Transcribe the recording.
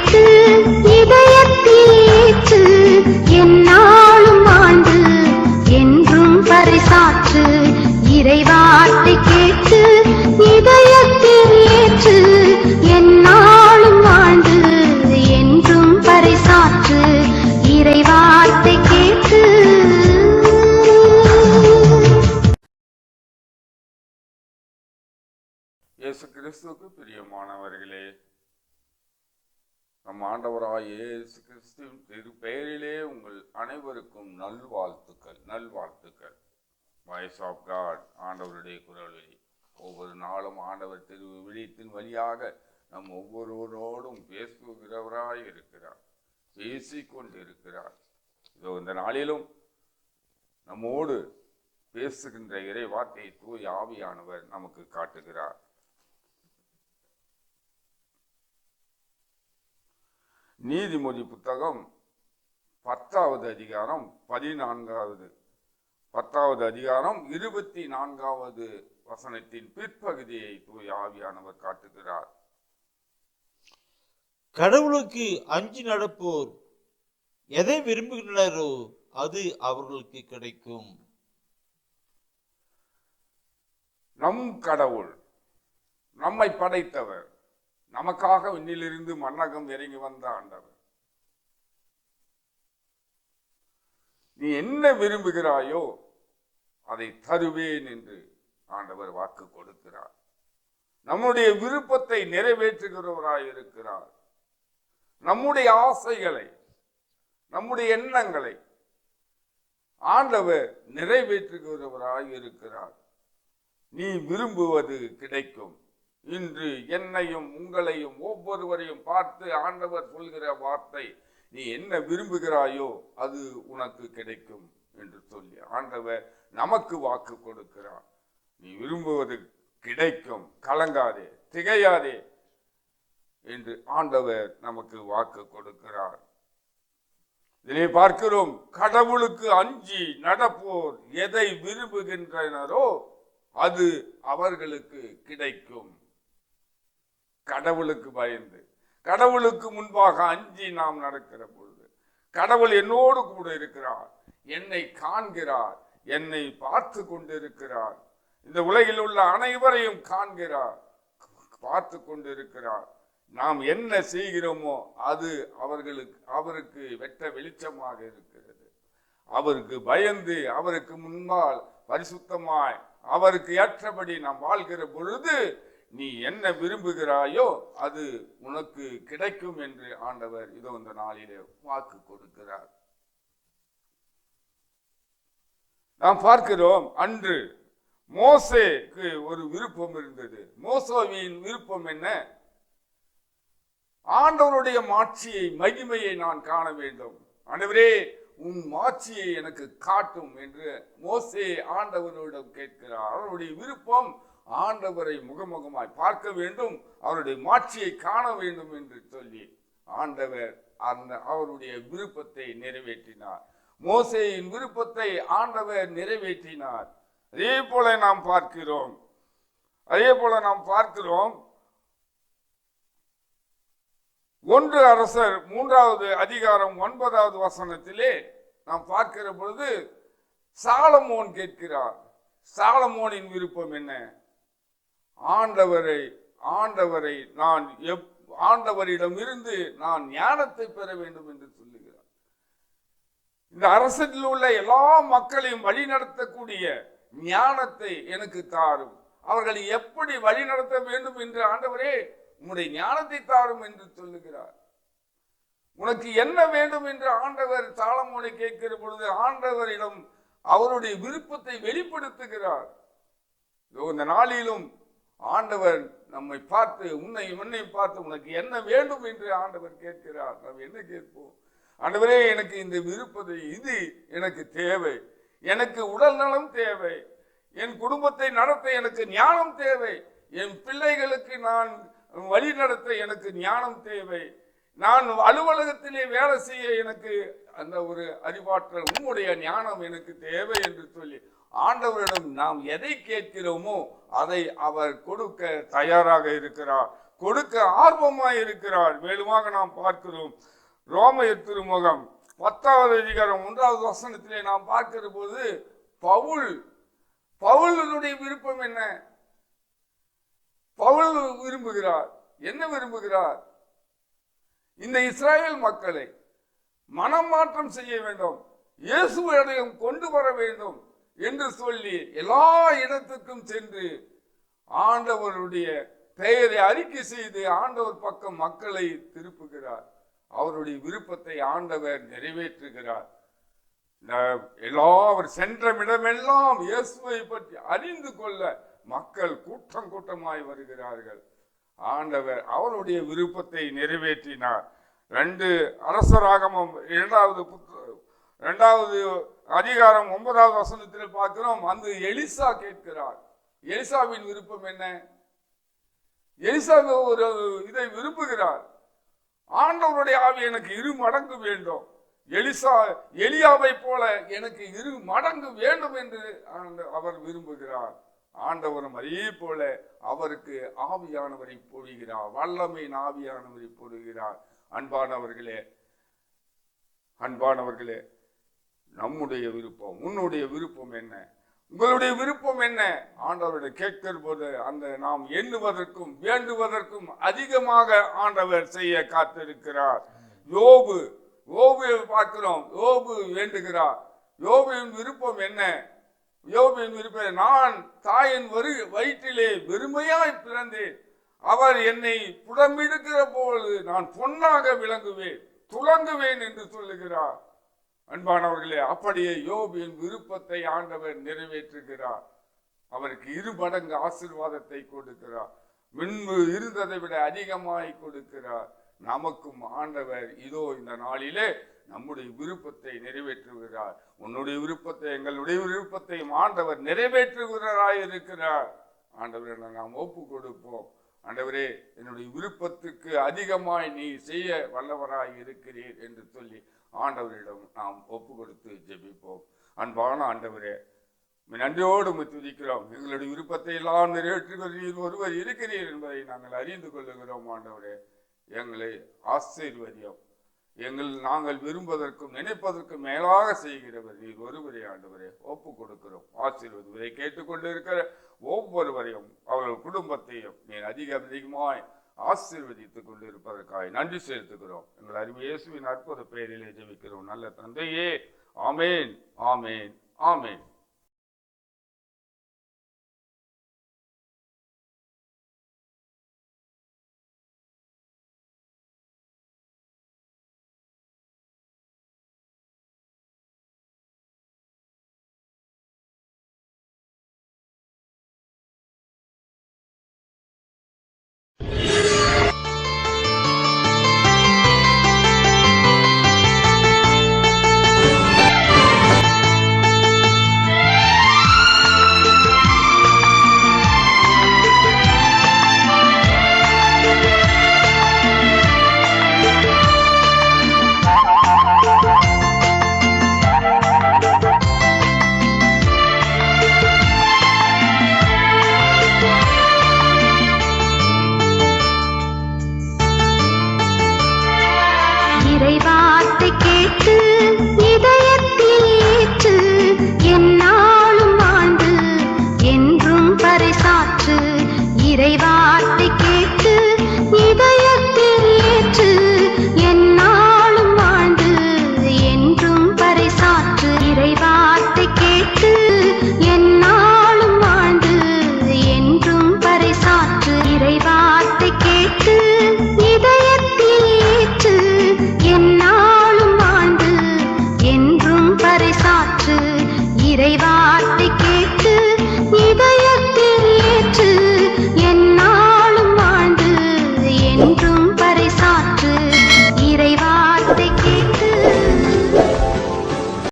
கேட்டு இதயத்தில் ஏற்று என்னாலும் வாழ்ந்து என்றும் பரிசாற்று இறைவார்த்தை கேட்டு இதயத்தில் ஏற்று என்னாலும் வாழ்ந்து என்றும் பரிசாற்று இறைவார்த்தை கேட்டு. இயேசு கிறிஸ்துவுக்கு பிரியமானவர்களே, நம் ஆண்டவராகிய இயேசு கிறிஸ்துவின் திருப்பெயரிலே உங்கள் அனைவருக்கும் நல்வாழ்த்துக்கள். வாய்ஸ் ஆஃப் காட், ஆண்டவருடைய குரல் வழி. ஒவ்வொரு நாளும் ஆண்டவர் திரு விழித்தின் வழியாக நம் ஒவ்வொருவரோடும் பேசுகிறவராய் இருக்கிறார், பேசிக்கொண்டிருக்கிறார். இதோ இந்த நாளிலும் நம்மோடு பேசுகின்ற இறை வார்த்தையை தூய் ஆவியானவர் நமக்கு காட்டுகிறார். நீதிமொழி புத்தகம் 10வது அதிகாரம் 24வது வசனத்தின் பிற்பகுதியை தூய் ஆவியானவர் காட்டுகிறார். கடவுளுக்கு அஞ்சி நடப்போர் எதை விரும்புகின்றனரோ அது அவர்களுக்கு கிடைக்கும். நம் கடவுள், நம்மை படைத்தவர், நமக்காக விண்ணிலிருந்து மண்ணகம் இறங்கி வந்த ஆண்டவர். நீ என்ன விரும்புகிறாயோ அதை தருவேன் என்று ஆண்டவர் வாக்கு கொடுக்கிறார். நம்முடைய விருப்பத்தை நிறைவேற்றுகிறவராய் இருக்கிறார். நம்முடைய ஆசைகளை, நம்முடைய எண்ணங்களை ஆண்டவர் நிறைவேற்றுகிறவராய் இருக்கிறார். நீ விரும்புவது கிடைக்கும். இன்று என்னையும் உங்களையும் ஒவ்வொருவரையும் பார்த்து ஆண்டவர் சொல்கிற வார்த்தை, நீ என்ன விரும்புகிறாயோ அது உனக்கு கிடைக்கும் என்று சொல்லி ஆண்டவர் நமக்கு வாக்கு கொடுக்கிறார். நீ விரும்புவது கிடைக்கும், கலங்காதே, திகையாதே என்று ஆண்டவர் நமக்கு வாக்கு கொடுக்கிறார். இதிலே பார்க்கிறோம், கடவுளுக்கு அஞ்சி நடப்போர் எதை விரும்புகின்றனரோ அது அவர்களுக்கு கிடைக்கும். கடவுளுக்கு பயந்து, கடவுளுக்கு முன்பாக அஞ்சி நாம் நடக்கிற பொழுது, கடவுள் என்னோடு கூட இருக்கிறார், என்னை காண்கிறார், என்னை பார்த்து கொண்டிருக்கிறார், இந்த உலகில் உள்ள அனைவரையும் காண்கிறார், பார்த்து கொண்டிருக்கிறார். நாம் என்ன செய்கிறோமோ அது அவருக்கு வெட்ட வெளிச்சமாக இருக்கிறது. அவருக்கு பயந்து, அவருக்கு முன்பால் பரிசுத்தமாய், அவருக்கு ஏற்றபடி நாம் வாழ்கிற பொழுது நீ என்ன விரும்புகிறாயோ அது உனக்கு கிடைக்கும் என்று ஆண்டவர் இதோ இந்த நாளிலே வாக்கு கொடுக்கிறார். நாம் பார்க்கிறோம், அன்று மோசேக்கு ஒரு விருப்பம் இருந்தது. மோசேவின் விருப்பம் என்ன? ஆண்டவருடைய மாட்சியை, மகிமையை நான் காண வேண்டும். ஆண்டவரே, உன் மாட்சியை எனக்கு காட்டும் என்று மோசே ஆண்டவரிடம் கேட்கிறார். அவருடைய விருப்பம் ஆண்டவரை முகமுகமாய் பார்க்க வேண்டும், அவருடைய மாட்சியை காண வேண்டும் என்று சொல்லி ஆண்டவர் அவருடைய விருப்பத்தை நிறைவேற்றினார். மோசேயின் விருப்பத்தை ஆண்டவர் நிறைவேற்றினார். அதே போல நாம் பார்க்கிறோம் 1 அரசர் 3வது அதிகாரம் 9வது வசனத்திலே நாம் பார்க்கிற பொழுது சாலமோன் கேட்கிறார். சாலமோனின் விருப்பம் என்ன? ஆண்டவரிடம் இருந்து நான் ஞானத்தை பெற வேண்டும் என்று சொல்லுகிறார். இந்த அரசில் உள்ள எல்லா மக்களையும் வழிநடத்தக்கூடிய ஞானத்தை எனக்கு தாரும், அவர்களை எப்படி வழிநடத்த வேண்டும் என்று ஆண்டவரே உன்னுடைய ஞானத்தை தாரும் என்று சொல்லுகிறார். உனக்கு என்ன வேண்டும் என்று ஆண்டவர் சாலமோனை கேட்கிற பொழுது ஆண்டவரிடம் அவருடைய விருப்பத்தை வெளிப்படுத்துகிறார். இந்த நாளிலும் ஆண்டவர் நம்மை பார்த்து, உன்னை பார்த்து உனக்கு என்ன வேண்டும் என்று ஆண்டவர் கேட்கிறார். நாம் என்ன கேட்போம்? ஆண்டவரே, எனக்கு இந்த விருப்பத்தை, இது எனக்கு தேவை, எனக்கு உடல் நலம் தேவை, என் குடும்பத்தை நடத்த எனக்கு ஞானம் தேவை, என் பிள்ளைகளுக்கு நான் வழி நடத்த எனக்கு ஞானம் தேவை, நான் அலுவலகத்திலே வேலை செய்ய எனக்கு அந்த ஒரு அறிவாற்றல், உம்முடைய ஞானம் எனக்கு தேவை என்று சொல்லி ஆண்டவரிடம் நாம் எதை கேட்கிறோமோ அதை அவர் கொடுக்க தயாராக இருக்கிறார். கொடுக்க ஆர்வமாய் இருக்கிறார். மேலுமாக நாம் பார்க்கிறோம் ரோமையர் திருமுகம் 10வது அதிகாரம் 1வது வசனத்திலே நாம் பார்க்கிற போது பவுலுடைய விருப்பம் என்ன? பவுல் விரும்புகிறார் என்ன விரும்புகிறார்? இந்த இஸ்ராயேல் மக்களை மனம் மாற்றம் செய்ய வேண்டும், இயேசுவையும் கொண்டு வர வேண்டும் என்று சொல்லி எல்லா இடத்துக்கும் சென்று ஆண்டவருடைய பெயரை அறிக்கை செய்து ஆண்டவர் பக்கம் மக்களை திருப்புகிறார். அவருடைய விருப்பத்தை ஆண்டவர் நிறைவேற்றுகிறார். அவர் சென்ற இடமெல்லாம் இயேசுவை பற்றி அறிந்து கொள்ள மக்கள் கூட்டம் கூட்டமாய் வருகிறார்கள். ஆண்டவர் அவருடைய விருப்பத்தை நிறைவேற்றினார். 2 அரசராகமம் 2வது அதிகாரம் 9வது வசனத்தில் பார்க்கிறோம். அந்த எலிசா கேட்கிறார். எலிசாவின் விருப்பம் என்ன? எலிசா ஒரு இதை விரும்புகிறார். ஆண்டவருடைய ஆவி எனக்கு 2 மடங்கு வேண்டும், எலியாவை போல எனக்கு 2 மடங்கு வேண்டும் என்று அவர் விரும்புகிறார். ஆண்டவரும் அதே போல அவருக்கு ஆவியானவரை பொழிகிறார், வல்லமையின் ஆவியானவரை பொழிகிறார். அன்பானவர்களே, நம்முடைய விருப்பம், உன்னுடைய விருப்பம் என்ன? உங்களுடைய விருப்பம் என்ன? ஆண்டவருடைய கேட்கிற போது அந்த நாம் எண்ணுவதற்கும் வேண்டுவதற்கும் அதிகமாக ஆண்டவர் செய்ய காத்திருக்கிறார். யோபு பார்க்கிறோம். யோபு வேண்டுகிறார். யோபுவின் விருப்பம் என்ன? யோபுவின் விருப்பம், நான் தாயின் வயிற்றிலே வெறுமையாய் பிறந்தேன், அவர் என்னை புடமிடுகிற போது நான் பொன்னாக விளங்குவேன், துலங்குவேன் என்று சொல்லுகிறார். அன்பானவர்களே, அப்படியே யோபின் விருப்பத்தை ஆண்டவர் நிறைவேற்றுகிறார். அவருக்கு 2 மடங்கு ஆசீர்வாதத்தை கொடுக்கிறார். முன்பு இருந்ததை விட அதிகமாய் கொடுக்கிறார். நமக்கும் ஆண்டவர் இதோ இந்த நாளிலே நம்முடைய விருப்பத்தை நிறைவேற்றுகிறார். உன்னுடைய விருப்பத்தை, எங்களுடைய விருப்பத்தையும் ஆண்டவர் நிறைவேற்றுகிறாராய் இருக்கிறார். ஆண்டவரை நாம் ஒப்பு கொடுப்போம். ஆண்டவரே, என்னுடைய விருப்பத்துக்கு அதிகமாய் நீ செய்ய வல்லவராய் இருக்கிறீர் என்று சொல்லி ஆண்டவரிடம் நாம் ஒப்பு கொடுத்து ஜெபிப்போம். அன்பான ஆண்டவரே, நன்றியோடு துதிக்கிறோம். எங்களுடைய விருப்பத்தை எல்லாம் நிறைவேற்றுகிறீர் ஒருவர் இருக்கிறீர் என்பதை நாங்கள் அறிந்து கொள்ளுகிறோம். ஆண்டவரே, எங்களை ஆசீர்வதியும். நாங்கள் விரும்புவதற்கும் நினைப்பதற்கும் மேலாக செய்கிறவர் நீர் ஒருவரே. ஆண்டவரே, ஒப்பு கொடுக்கிறோம். ஆசீர்வதிவதை கேட்டுக்கொண்டு இருக்கிற ஒவ்வொருவரையும் அவர்கள் குடும்பத்தையும் நீர் அதிகமாய் ஆசீர்வதித்துக் கொண்டு இருப்பதற்காக நன்றி செலுத்துகிறோம். எங்கள் அருமை இயேசுவின் அற்புத பெயரிலே ஜெபிக்கிறோம் நல்ல தந்தையே. ஆமேன், ஆமேன், ஆமேன். இறைவார்த்தை கேட்டு இதயத்தில் ஏற்று எந்நாளும் வாழ்ந்து என்றும் பறைசாற்று. இறைவார்த்தை கேட்டு இதயத்தில் ஏற்று எந்நாளும் வாழ்ந்து என்றும் பறைசாற்று. இறைவார்த்தை கேட்டு எந்நாளும் வாழ்ந்து என்றும் பறைசாற்று. இறைவார்த்தை கேட்டு